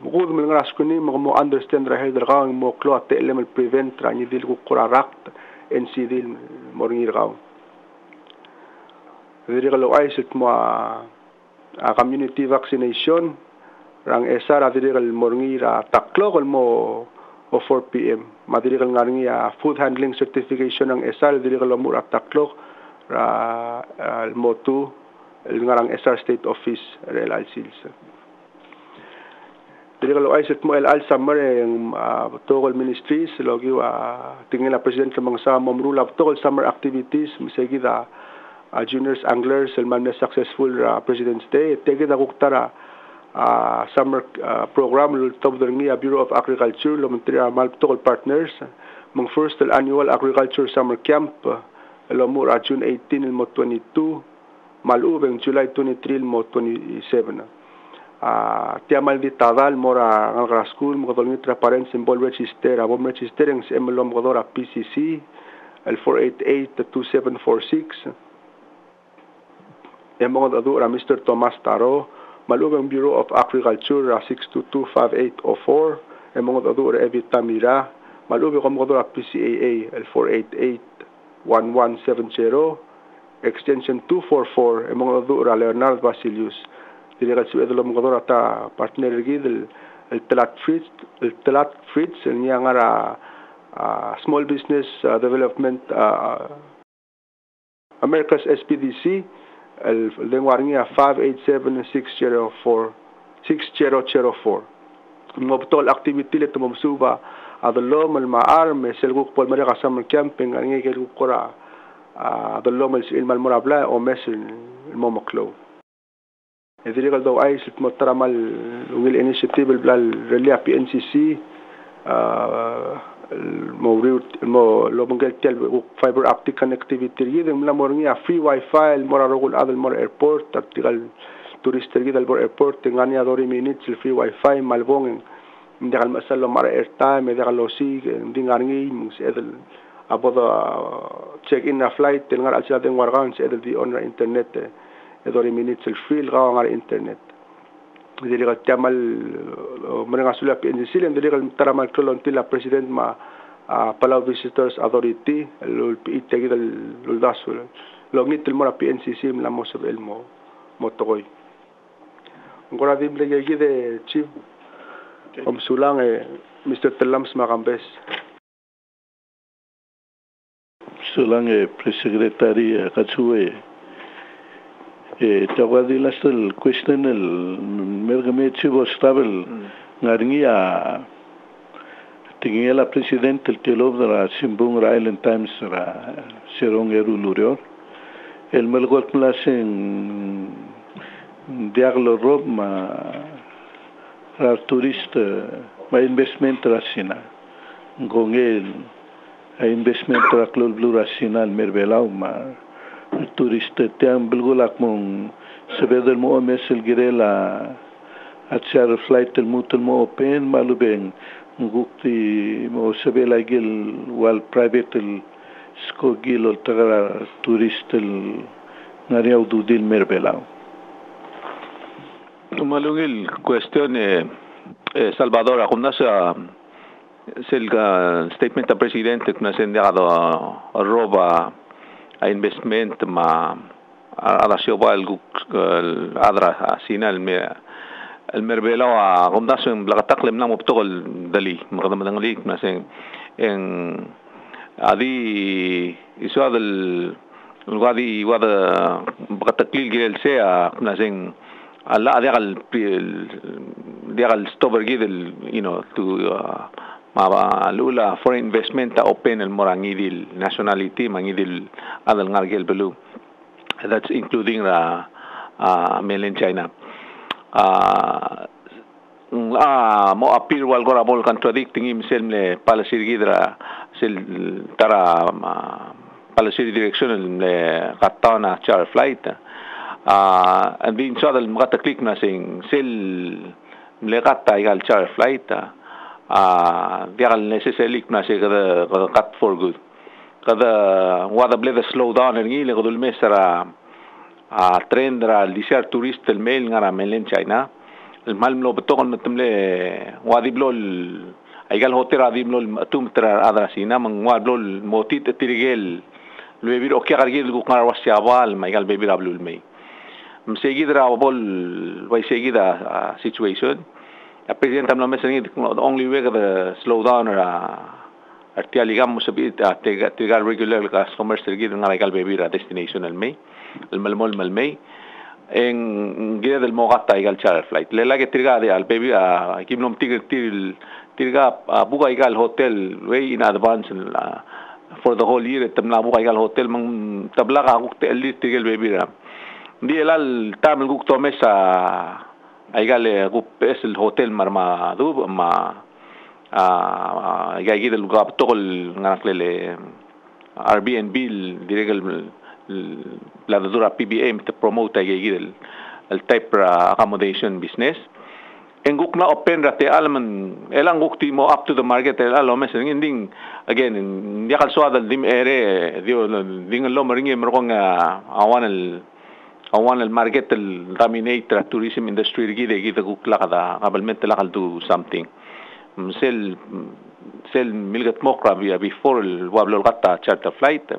mugud mo nga screening mo understand ra health ra mo clot element prevent ra ni dil ku kurarakt NCD morngir gaw diri lo aisit mo community vaccination rang esar adirigal morngi ra taklo mo o 4 p.m. madirigal ngarngi food handling certification ng esar adirigal mo ra taklo ra mo 2 ngarang esar state office rel sils dirigal ay set mo al summer ang tokol ministries logi tingin na president ng mga sa momrula tokol summer activities misegi da juniors anglers man na successful President's Day tege da kuktara summer program lultob ng Bureau of Agriculture lumentri maltokol partners mong first annual agriculture summer camp lomur June 18 mo 22 malubeng July 23 mo 27 tiamal di tadal mora ang school mo kadol nitra parents symbol register abom register ang MLOM kadora PCC el 488-2746 ang mga adura Mr. Tomas Taro malubang Bureau of Agriculture 622-5804 ang mga adura Evita Mira malubang ang kadora PCAA el 488-1170 extension 244 ang mga adura Leonard Basilius dirigal si edlo mo kadora ta partner gid el Talat Fritz niya nga small business development America's SPDC el lengwar niya 587-604 mo tol activity le tumsuba adlo mal maar me selguk pol mari kasam camping ngi kel kora adlo mal sil mal morabla o mesel mo maklo dirigal daw ay sit mo tramal will initiative blal relia PNCC mo lobong tel fiber optic connectivity gidem la morngia free wifi mora rogul adal mor airport tactical tourist gidal bor airport ngani adori minutes free wifi malbong ndikal masalo mara airtime ndikal losi ndingarngi mung sedel aboda check in a flight ngar alsa den wargan sedel di on internet edori minutes free ngar internet dirigal tamal menenga sula PNCC dirigal taramal kolon tila president ma Palau Visitors Authority lul PIT gidal lul dasul logit til mora PNCC la mo sob el mo tokoy ngora dible gide chief sulang Mr. Telams Macambes sulang presecretary Katsue tawadi lastel question el mergame chivo stable ngaringia tingin la presidente el telob de la Simbung Island Times ra serong eru lurio el melgot plasen diaglo rob ma ra turista ma investment rasina ngongel a investment ra klol blue rasina merbelau ma turista tiang belgolak mong sebedel mo mesel girela at share flight el mutul mo open malubeng ngukti mo sebela gil wal private el skogil ol tagara turist el ngariaw dudil merbelau malungil question Salvador akong nasa selga statement ng presidente na sendado roba a investment ma alasyo ba el adra sinal me el merbelo akong nasa blakataklem na moptokol dali makadamadang lik na sen en adi iswa del wadi wada bakataklil gel sea na sen alla dial stober gidel to ma lula foreign investment ta open el morangidil nationality mangidil adal ngargel belu that's including mainland China mo appeal wal gora bol contradicting himself le palasir gidra sel tara palasir direction le katana char flight and din sa dal makata-click na sing sel le kata igal char flight dial necessarily na se kada cut for good kada wada bleda slow down ngi le godul mesara trend ra lisar turist el mail ngara mainland China el mal lo beton metemle wadi blol aigal hotel adi blol tum tra adrasina mang wad blol motit tirigel lo bebir okya gargil gu kar wasyabal maigal bebir ablul mei Msegi ra bol why segi da situation. President tamla mesa ngi the only way to slow down artia ligam musabi tigal regular customers sergi ngai gal baby ra destination al may al malmol malmay en gida del mogata igal charter flight lela que tirga de al baby kimnom tirga buga igal hotel way in advance for the whole year tamla buga igal hotel mang tabla ka gukte ali tirgal baby ra di elal tamel gukto mesa aigal gup es el hotel marma du ma gay del gab togol ngakle Airbnb diregal la dura PBM to promote gay el type accommodation business en guk na open rate alman elang gukti mo up to the market alo mes nginding again yakal swada dim ere dio ding lo maringi merong awan el market el dominate tourism industry gide guk la kada qabalmente la do something sel milgat mokra before el wablo gata charter flight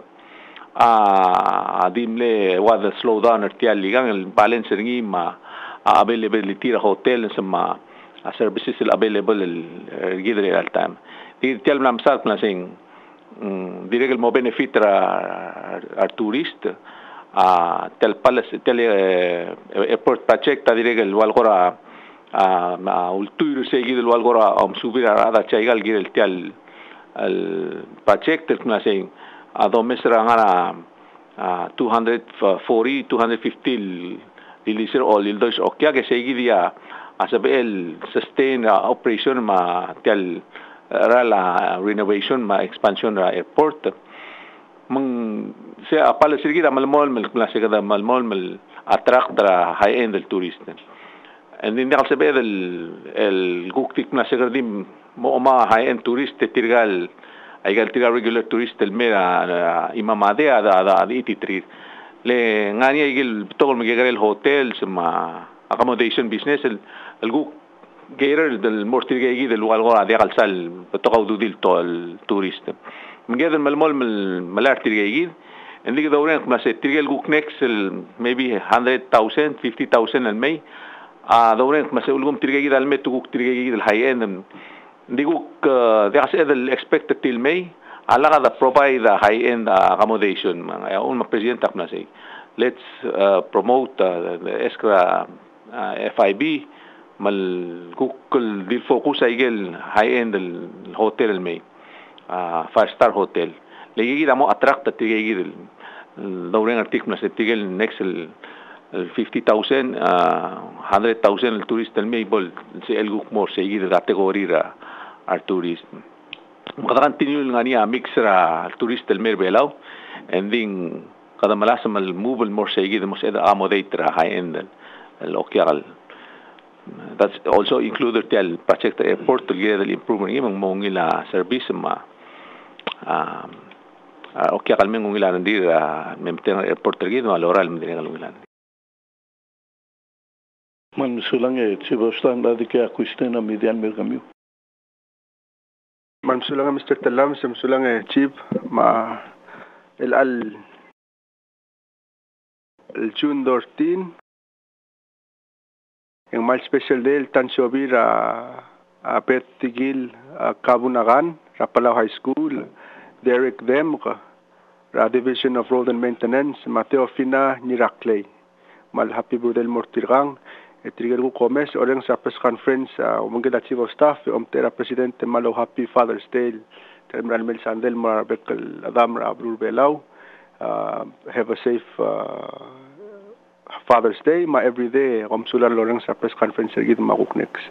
dimle wada slow down artial ligang el balance ngi ma availability hotel sama services available el gidre al time tial namsal plasing direct mo benefit ar tourist tel palace tel airport project direct el walgora ultur seguido el walgora subir a chaigal gidel tial el project el plasing adomesra ngara 240 250 dilisir all ildos okya que seguidia asabel sustain operation ma tel la renovation ma expansion ra airport mang se apal seguida malmol mel clase kada malmol mel attract da high end del tourist and in asabel el guktik na segardim mo ma high end tourist tirgal aigal tiga regular tourist el mera imamade ada ititri le ngani igil togol magigare el hotel sama accommodation business el gu gerer del mortir gigi del walgo ade galsal togaw dudil to el tourist mged el malmol malartir gigi en diga dawren ma se tirgel gu next maybe 100,000 50,000 al may dawren ma se ulgum tirgegi dal metu gu tirgegi del high end digo de hacer el expected till May alaga da provide the high end accommodation un presidente apna say let's promote the escra FIB mal google dil focus aigel high end el hotel el May 5-star hotel legi da mo attract tigegi del dauren article se tigel next el 50,000 100,000 el turista el May bol se el guk more seguir da categoría al tourist. Kada continue ngani mixra al tourist el mer belau and then kada malasam al move more seguir mos eda amodatra high end el okial. That's also included tel project airport to get the improvement ngimong mongila service ma okial mengongila ndir memten airport tergido aloral mendingal ngilan. Man sulang chief of staff dike akwistena median mergamio man sulang Mr. Talam sulang chief ma el June 14 en mal special day tan shobir a Pertigil Kabunagan Rapalao High School Derek Dem ra Division of Road and Maintenance Mateo Fina Nirakley mal happy budel mortirgang Trigger Comes orang sa press conference umangga chief of staff tera presidente malo happy Father's Day terminal mel sandel marbekal adam abrul belau have a safe Father's Day ma every day sulan orang sa press conference gid makuk next